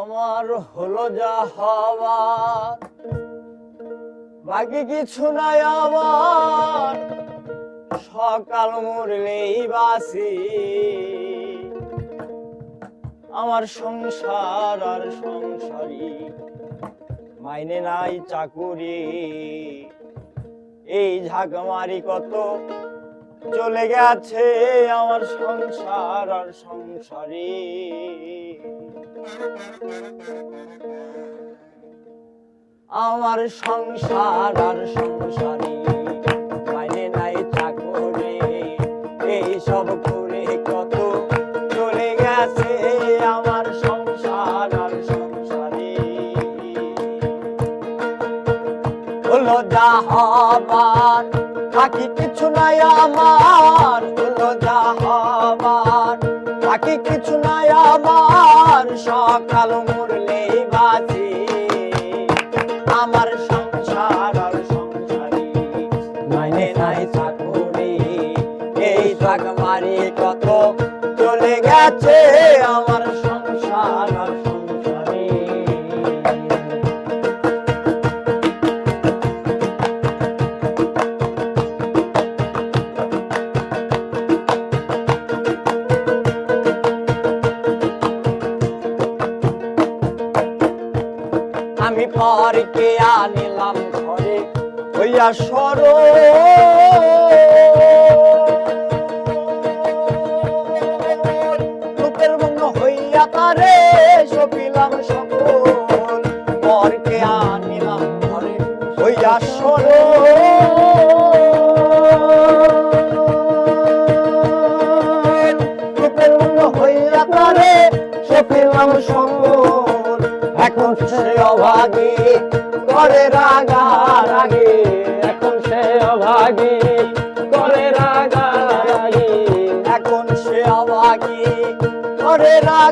আমার হলো যা হওয়ার, বাকি কিছু নাই আমার। সকাল মরলেই বাসি, আমার সংসার আর সংসারী মাইনে নাই চাকুরি। এই ঝাঁকমারি কত চলে গেছে আমার সংসার আর সংসারী। আমার সংসার আর সংসারী মাইনে নাই চাকরি, এই সব করে কত চলে গেছে আমার সংসার আর সংসারী। হলো যা হবার, বাকি কিছু নাই আমার। হলো যা হবার, বাকি কিছু নাই আমার। সকাল মরলেই বাঁচি, আমার সংসার আর সংসারী মাইনে নাই চাকরি। এই ঝাঁকমারি কত চলে গেছে আমার সংসার আর সংসারী। আমি পরকে আনিলাম ঘরে হইয়া সর, লোকের মন হইয়া তারে সপিলাম সকল। পরকে আনিলাম ঘরে হইয়া সর, লোকের মন হইয়া তারে সপিলাম সকল। এখন সে অভাগী করে রাগারাগি, এখন সে অভাগী করে রাগারাগি, এখন সে অভাগী করে রাগারাগি।